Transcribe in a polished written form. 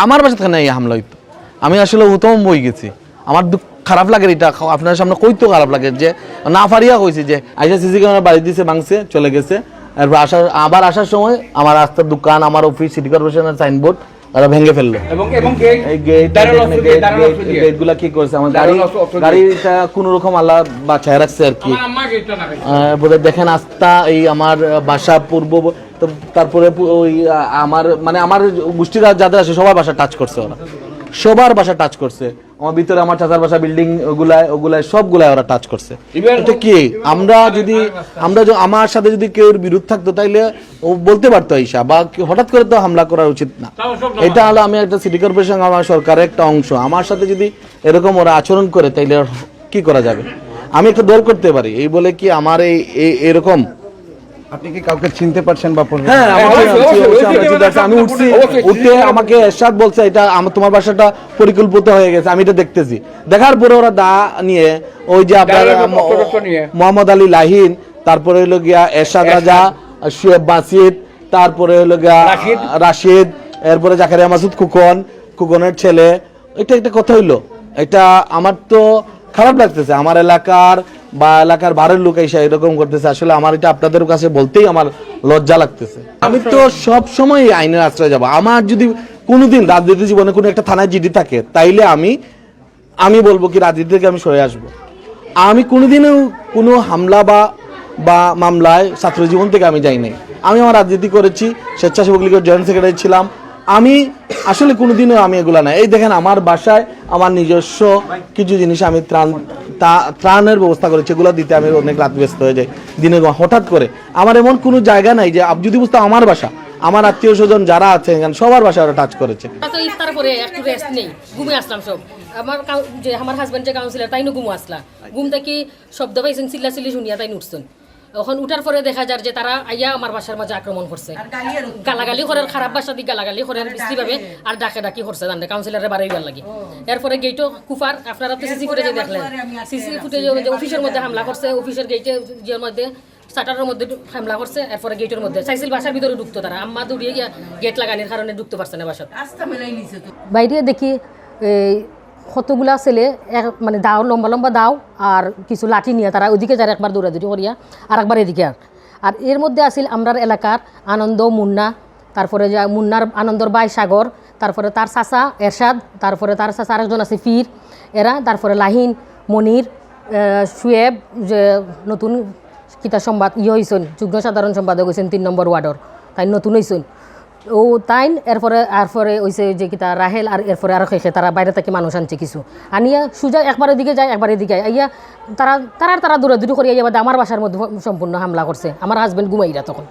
আমার বাসা থেকে এই হামলা হইতো, আমি আসলে উত্তম বই গেছি। আমার খারাপ লাগে এটা আপনার সামনে কইতো খারাপ লাগে যে না পারিয়া কইছি যে আইসা সিসি ক্যামেরা বাড়ি দিছে, ভাঙছে, চলে গেছে। এরপর আবার আসার সময় আমার রাস্তার দোকান, আমার অফিস, সিটি কর্পোরেশনের সাইনবোর্ড তারা ভেঙে ফেললো। গেটগুলা কি করছে, আমার গাড়িটা কোন রকম আল্লাহ বাঁচায় রাখছে আর কি। দেখেন আস্থা এই আমার বাসা পূর্ব, তারপরে ওই আমার মানে আমার গোষ্ঠীরা যাদের আছে সবার বাসা টাচ করছে, ওরা সবার বাসা টাচ করছে। আমার ভিতরে আমার চাচার বাসা বিল্ডিং ওগুলায় সবগুলায় ওরা টাচ করছে। এটা কি আমরা আমার সাথে যদি কেউ বিরোধ থাকতো তাইলে ও বলতে পারতো ঈশা, বা হঠাৎ করে তো হামলা করা উচিত না। এটা হলো আমি একটা সিটি কর্পোরেশন, আমার সরকারের একটা অংশ, আমার সাথে যদি এরকম ওরা আচরণ করে তাইলে কি করা যাবে? আমি একটা দল করতে পারি এই বলে কি আমার এরকম? আপনি কি কাউকে চিনতে পারছেন বা? হ্যাঁ, আমি উঠতে আমাকে এরশাদ বলছে এটা তোমার বাসাটা পরিকল্পিত হয়ে গেছে, আমি এটা দেখতেছি। দেখার পরে ওরা দা নিয়ে ওই যে আপনার মোহাম্মদ আলী লাহিন, তারপরে হইলো গিয়া এরশাদ রাজা, শুয়েব বাসিদ, তারপরে হইলো গিয়া রাশিদ, এরপরে জাকারিয়া মাসুদ খুকনের ছেলে। এটা একটা কথা হইলো, এটা আমার তো খারাপ লাগতেছে। আমার এলাকার বা এলাকার বাড়ির লোক এসে এরকম করতেছে, আসলে আমার এটা আপনাদের কাছে বলতেই আমার লজ্জা লাগতেছে। আমি তো সব সময় আইনের আশ্রয় যাব। আমার যদি কোনোদিন রাজনীতি জীবনে কোনো একটা থানায় জিডি থাকে তাইলে আমি বলবো কি রাজনীতি থেকে আমি সরে আসবো। আমি কোনোদিনও কোনো হামলা বা মামলায় ছাত্র জীবন থেকে আমি যাই নাই। আমি আমার রাজনীতি করেছি, স্বেচ্ছাসেবক লীগের জয়েন্ট সেক্রেটারি ছিলাম। আমি আসলে কোনোদিনও আমি এগুলা না। এই দেখেন আমার বাসায় আমার নিজস্ব কিছু জিনিস আমি ত্রাণের ব্যবস্থা করেছি, এগুলো দিতে আমি অনেক রাত ব্যস্ত হয়ে যাই দিনে। হঠাৎ করে আমার এমন কোনো জায়গা নাই যে যদি বুঝতাম আমার বাসা, আমার আত্মীয় স্বজন যারা আছে সবার বাসায় ওরা টাচ করেছে। ইফতার করে একটু রেস্ট নেই, ঘুমিয়ে আসলাম সব। আমার হাজবেন্ড যে কাউন্সিলর তাই ঘুমো আসলা, ঘুম থেকে শব্দ পাইছেন, চিল্লা শুনিয়া তাই উঠছেন। এখন উঠার পরে দেখা যায় যে তারা আইয়া আমার বাসার মাঝে আক্রমণ করছে, গালাগালি করার, খারাপ ভাষা দিয়ে গালাগালি করার বিশ্রীভাবে, আর ডাকি করছে জানলে কাউন্সিলরের বাড়ি গেল লাগে। এরপরে গেটও কুফার, আপনারা তো সিসি ফুটেজে দেখলেন, সিসি ফুটেজে অফিসের মধ্যে হামলা করছে, অফিসের গেটে যের মধ্যে শাটারের মধ্যে হামলা করছে। এরপরে গেটের মধ্যে চাইছিল বাসার ভিতরে ঢুকতো, তারা আম্মা দৌড়িয়ে গিয়া গেট লাগানোর কারণে ঢুকতে পারছে না বাসার। বাইরে দেখি কতগুলা ছেলে মানে দাও, লম্বা দাও আর কিছু লাঠি নিয়ে তারা ওইদিকে যায়, একবার দৌড়াদৌড়ি করিয়া আর একবার এদিকে। আর এর মধ্যে আসিল আমরার এলাকার আনন্দ মুন্না, তারপরে মুন্নার আনন্দর ভাই সাগর, তারপরে তার চাচা এরশাদ, তারপরে তার চাচা আরেকজন আছে ফির, এরা, তারপরে লাহিন, মনির, শুয়েব, যে নতুন কিতা সংবাদ হয়েছেন, যুগ্ম সাধারণ সম্পাদক হয়েছেন 3 নম্বর ওয়ার্ডর, তাই নতুন হয়েছেন ও তাইন। এরপরে হয়েছে যে কিতা রাহেল, আর এরপরে আরো খেয়ে তারা বাইরে থেকে মানুষ আনছে কিছু আনিয়া সুজা, একবার এদিকে যায় একবার এদিকে আইয়া তারা দৌড়াদৌড়ি করিয়া আমার বাসার মধ্যে সম্পূর্ণ হামলা করছে। আমার হাজবেন্ড ঘুমাইরা তখন।